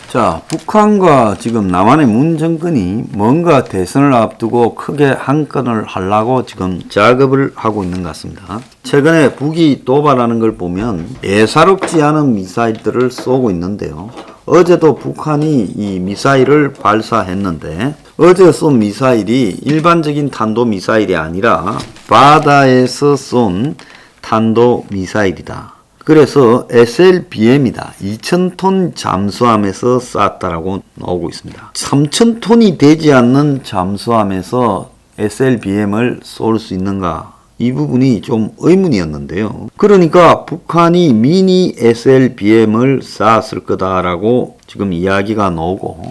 자, 북한과 지금 남한의 문 정권이 뭔가 대선을 앞두고 크게 한 건을 하려고 지금 작업을 하고 있는 것 같습니다. 최근에 북이 도발하는 걸 보면 예사롭지 않은 미사일들을 쏘고 있는데요. 어제도 북한이 이 미사일을 발사했는데 어제 쏜 미사일이 일반적인 탄도미사일이 아니라 바다에서 쏜 탄도미사일이다. 그래서 SLBM이다. 2000톤 잠수함에서 쐈다라고 나오고 있습니다. 3000톤이 되지 않는 잠수함에서 SLBM을 쏠 수 있는가? 이 부분이 좀 의문이었는데요. 그러니까 북한이 미니 SLBM을 쐈을 거다라고 지금 이야기가 나오고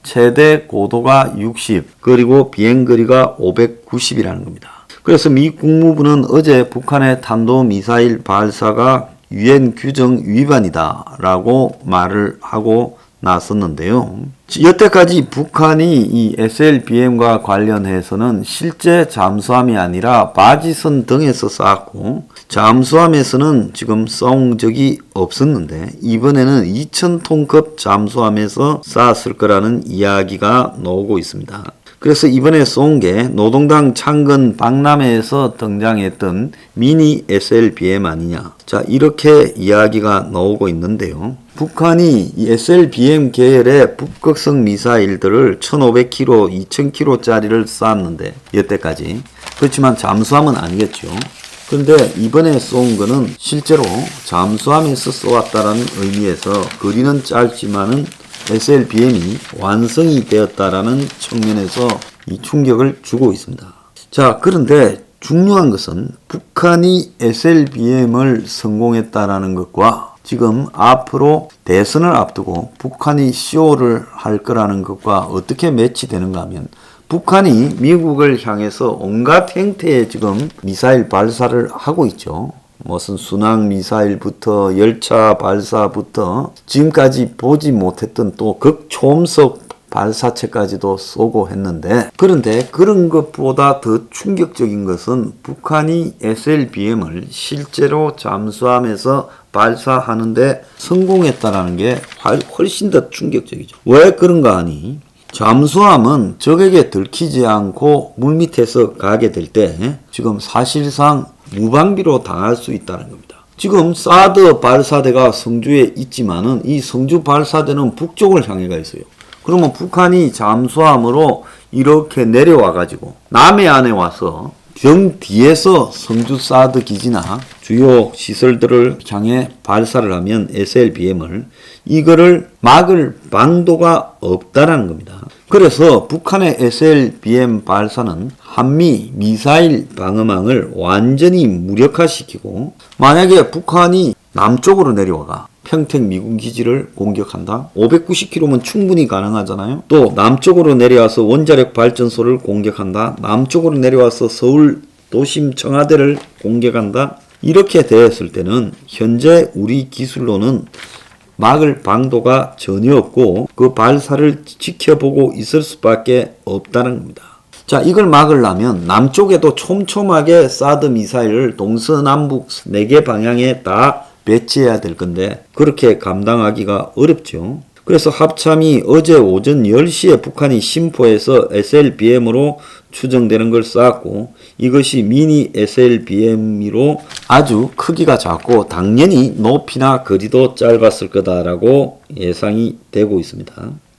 최대 고도가 60 그리고 비행거리가 590이라는 겁니다. 그래서 미 국무부는 어제 북한의 탄도미사일 발사가 유엔 규정 위반이다 라고 말을 하고 나섰는데요. 여태까지 북한이 이 SLBM과 관련해서는 실제 잠수함이 아니라 바지선 등에서 쐈고 잠수함에서는 지금 쏜 적이 없었는데 이번에는 2000톤급 잠수함에서 쐈을 거라는 이야기가 나오고 있습니다. 그래서 이번에 쏜 게 노동당 창건 박람회에서 등장했던 미니 SLBM 아니냐. 자, 이렇게 이야기가 나오고 있는데요. 북한이 이 SLBM 계열의 북극성 미사일들을 1500km, 2000km짜리를 쐈는데 여태까지. 그렇지만 잠수함은 아니겠죠. 그런데 이번에 쏜 거는 실제로 잠수함에서 쏘았다는 의미에서 거리는 짧지만은 SLBM이 완성이 되었다라는 측면에서 이 충격을 주고 있습니다. 자, 그런데 중요한 것은 북한이 SLBM을 성공했다라는 것과 지금 앞으로 대선을 앞두고 북한이 쇼를 할 거라는 것과 어떻게 매치되는가 하면 북한이 미국을 향해서 온갖 형태의 지금 미사일 발사를 하고 있죠. 무슨 순항 미사일부터 열차 발사부터 지금까지 보지 못했던 또 극초음속 발사체까지도 쏘고 했는데 그런데 그런 것보다 더 충격적인 것은 북한이 SLBM을 실제로 잠수함에서 발사하는데 성공했다는 게 훨씬 더 충격적이죠. 왜 그런가 하니 잠수함은 적에게 들키지 않고 물밑에서 가게 될 때 지금 사실상 무방비로 당할 수 있다는 겁니다. 지금 사드 발사대가 성주에 있지만은 이 성주 발사대는 북쪽을 향해 가 있어요. 그러면 북한이 잠수함으로 이렇게 내려와 가지고 남해안에 와서 정 뒤에서 성주 사드 기지나 주요 시설들을 향해 발사를 하면 SLBM을 이거를 막을 방도가 없다라는 겁니다. 그래서 북한의 SLBM 발사는 한미 미사일 방어망을 완전히 무력화시키고 만약에 북한이 남쪽으로 내려와가 평택 미군 기지를 공격한다. 590km면 충분히 가능하잖아요. 또 남쪽으로 내려와서 원자력 발전소를 공격한다. 남쪽으로 내려와서 서울 도심 청와대를 공격한다. 이렇게 되었을 때는 현재 우리 기술로는 막을 방도가 전혀 없고 그 발사를 지켜보고 있을 수밖에 없다는 겁니다. 자, 이걸 막으려면 남쪽에도 촘촘하게 사드 미사일을 동서남북 4개 방향에 다 배치해야 될 건데 그렇게 감당하기가 어렵죠. 그래서 합참이 어제 오전 10시에 북한이 심포에서 SLBM으로 추정되는 걸 쐈고 이것이 미니 SLBM으로 아주 크기가 작고 당연히 높이나 거리도 짧았을 거다라고 예상이 되고 있습니다.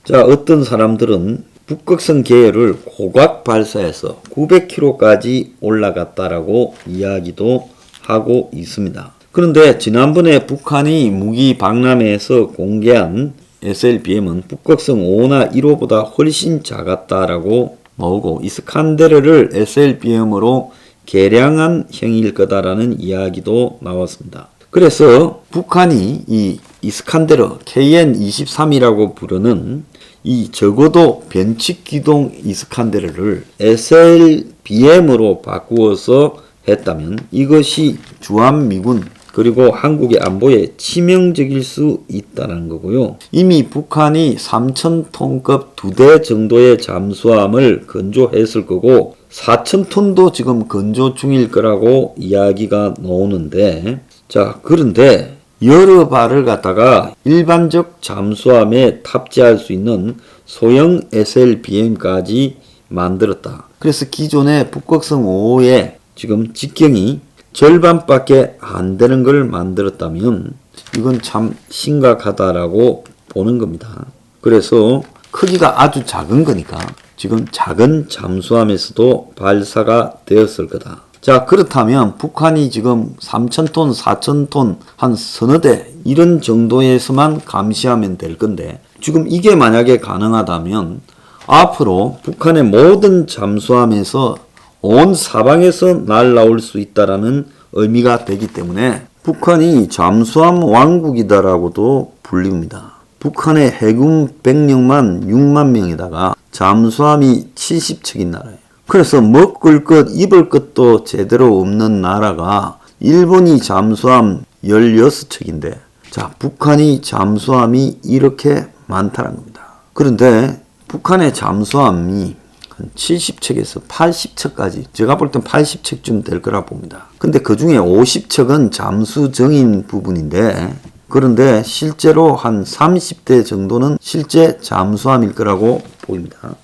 자, 어떤 사람들은 북극성 계열을 고각 발사해서 900km까지 올라갔다라고 이야기도 하고 있습니다. 그런데 지난번에 북한이 무기 박람회에서 공개한 SLBM은 북극성 5나 1호보다 훨씬 작았다라고 나오고 이스칸데르를 SLBM으로 개량한 형일 거다라는 이야기도 나왔습니다. 그래서 북한이 이 이스칸데르 KN-23이라고 부르는 이 적어도 변칙기동 이스칸데르를 SLBM으로 바꾸어서 했다면 이것이 주한미군 그리고 한국의 안보에 치명적일 수 있다는 거고요. 이미 북한이 3000톤급 2대 정도의 잠수함을 건조했을 거고 4000톤도 지금 건조 중일 거라고 이야기가 나오는데 자, 그런데 여러 발을 갖다가 일반적 잠수함에 탑재할 수 있는 소형 SLBM까지 만들었다. 그래서 기존의 북극성 5호의 지금 직경이 절반밖에 안 되는 걸 만들었다면 이건 참 심각하다라고 보는 겁니다. 그래서 크기가 아주 작은 거니까 지금 작은 잠수함에서도 발사가 되었을 거다. 자, 그렇다면 북한이 지금 3,000톤, 4,000톤 한 서너 대 이런 정도에서만 감시하면 될 건데 지금 이게 만약에 가능하다면 앞으로 북한의 모든 잠수함에서 온 사방에서 날아올 수 있다라는 의미가 되기 때문에 북한이 잠수함 왕국이다라고도 불립니다. 북한의 해군 병력만 6만 명에다가 잠수함이 70척인 나라예요. 그래서 먹을 것, 입을 것도 제대로 없는 나라가 일본이 잠수함 16척인데 자, 북한이 잠수함이 이렇게 많다는 겁니다. 그런데 북한의 잠수함이 한 70척에서 80척까지 제가 볼 땐 80척쯤 될 거라 봅니다. 근데 그 중에 50척은 잠수정인 부분인데 그런데 실제로 한 30대 정도는 실제 잠수함일 거라고 보입니다.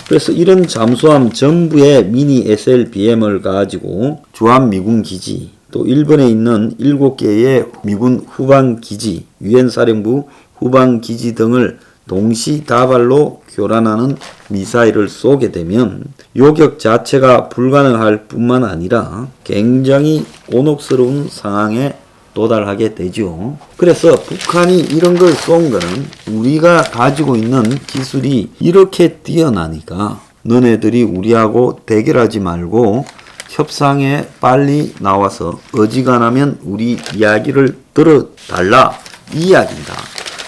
그래서 이런 잠수함 전부에 미니 SLBM을 가지고 주한미군 기지 또 일본에 있는 7개의 미군 후방기지, 유엔사령부 후방기지 등을 동시다발로 교란하는 미사일을 쏘게 되면 요격 자체가 불가능할 뿐만 아니라 굉장히 곤혹스러운 상황에 도달하게 되죠. 그래서 북한이 이런 걸 쏜 거는 우리가 가지고 있는 기술이 이렇게 뛰어나니까 너네들이 우리하고 대결하지 말고 협상에 빨리 나와서 어지간하면 우리 이야기를 들어달라 이 이야기입니다.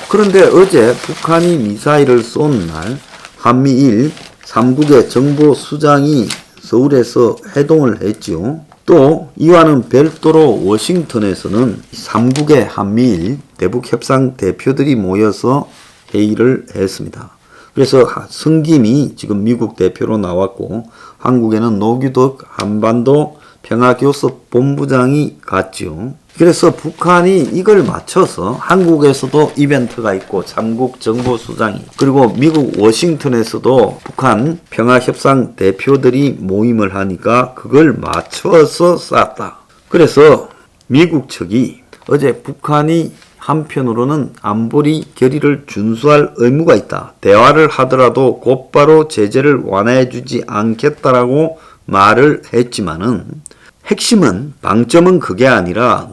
그런데 어제 북한이 미사일을 쏜 날 한미일 3국의 정보수장이 서울에서 회동을 했죠. 또 이와는 별도로 워싱턴에서는 3국의 한미일 대북협상 대표들이 모여서 회의를 했습니다. 그래서 성김이 지금 미국 대표로 나왔고 한국에는 노규덕 한반도 평화교섭 본부장이 갔죠. 그래서 북한이 이걸 맞춰서 한국에서도 이벤트가 있고 3국 정보수장이 그리고 미국 워싱턴에서도 북한 평화협상 대표들이 모임을 하니까 그걸 맞춰서 쐈다. 그래서 미국 측이 어제 북한이 한편으로는 안보리 결의를 준수할 의무가 있다. 대화를 하더라도 곧바로 제재를 완화해주지 않겠다라고 말을 했지만은 핵심은 방점은 그게 아니라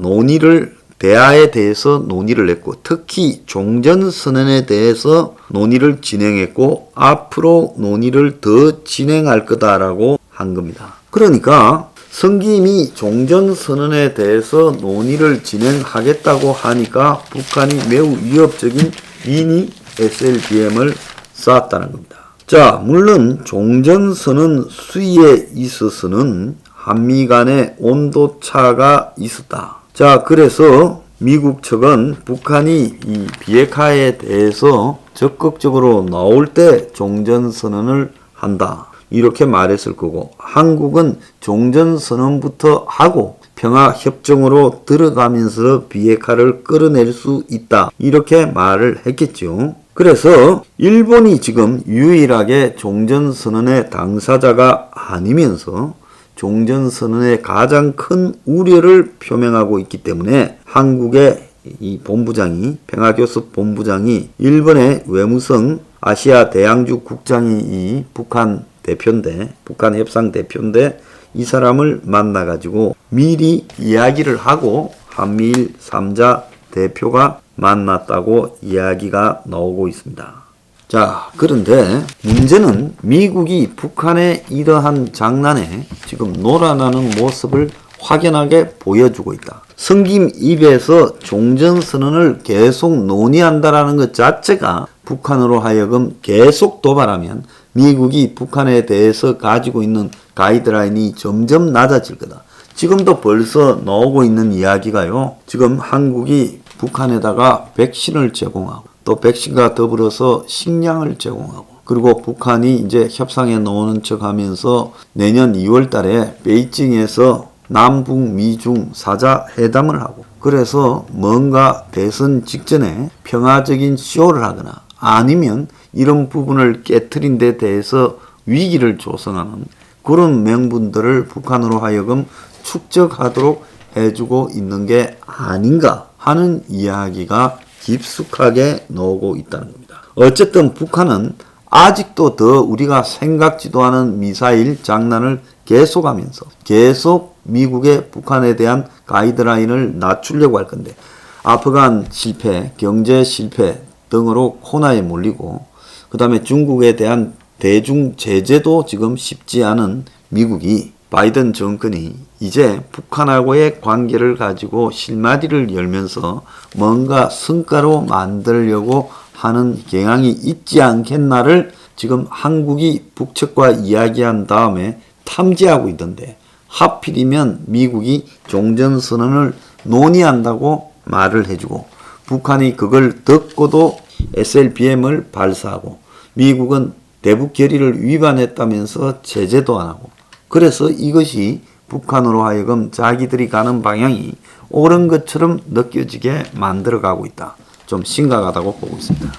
대화에 대해서 논의를 했고 특히 종전선언에 대해서 논의를 진행했고 앞으로 논의를 더 진행할 거다라고 한 겁니다. 그러니까 성김이 종전선언에 대해서 논의를 진행하겠다고 하니까 북한이 매우 위협적인 미니 SLBM을 쐈다는 겁니다. 자, 물론 종전선언 수위에 있어서는 한미 간의 온도차가 있었다. 자, 그래서 미국 측은 북한이 이 비핵화에 대해서 적극적으로 나올 때 종전선언을 한다. 이렇게 말했을 거고 한국은 종전선언부터 하고 평화협정으로 들어가면서 비핵화를 끌어낼 수 있다. 이렇게 말을 했겠죠. 그래서 일본이 지금 유일하게 종전선언의 당사자가 아니면서 종전선언의 가장 큰 우려를 표명하고 있기 때문에 한국의 이 본부장이 평화교섭 본부장이 일본의 외무성 아시아 대양주 국장이 이 북한 대표인데 북한 협상 대표인데 이 사람을 만나가지고 미리 이야기를 하고 한미일 3자 대표가 만났다고 이야기가 나오고 있습니다. 자, 그런데 문제는 미국이 북한의 이러한 장난에 지금 놀아나는 모습을 확연하게 보여주고 있다. 성김 입에서 종전선언을 계속 논의한다라는 것 자체가 북한으로 하여금 계속 도발하면 미국이 북한에 대해서 가지고 있는 가이드라인이 점점 낮아질 거다. 지금도 벌써 나오고 있는 이야기가요. 지금 한국이 북한에다가 백신을 제공하고 또 백신과 더불어서 식량을 제공하고 그리고 북한이 이제 협상에 나오는 척 하면서 내년 2월 달에 베이징에서 남북 미중 사자 회담을 하고 그래서 뭔가 대선 직전에 평화적인 쇼를 하거나 아니면 이런 부분을 깨트린 데 대해서 위기를 조성하는 그런 명분들을 북한으로 하여금 축적하도록 해주고 있는 게 아닌가 하는 이야기가 깊숙하게 나오고 있다는 겁니다. 어쨌든 북한은 아직도 더 우리가 생각지도 않은 미사일 장난을 계속하면서 계속 미국의 북한에 대한 가이드라인을 낮추려고 할 건데 아프간 실패, 경제 실패 등으로 코너에 몰리고 그 다음에 중국에 대한 대중 제재도 지금 쉽지 않은 미국이 바이든 정권이 이제 북한하고의 관계를 가지고 실마리를 열면서 뭔가 성과로 만들려고 하는 경향이 있지 않겠나를 지금 한국이 북측과 이야기한 다음에 탐지하고 있던데 하필이면 미국이 종전선언을 논의한다고 말을 해주고 북한이 그걸 듣고도 SLBM을 발사하고 미국은 대북 결의를 위반했다면서 제재도 안 하고 그래서 이것이 북한으로 하여금 자기들이 가는 방향이 옳은 것처럼 느껴지게 만들어가고 있다. 좀 심각하다고 보고 있습니다.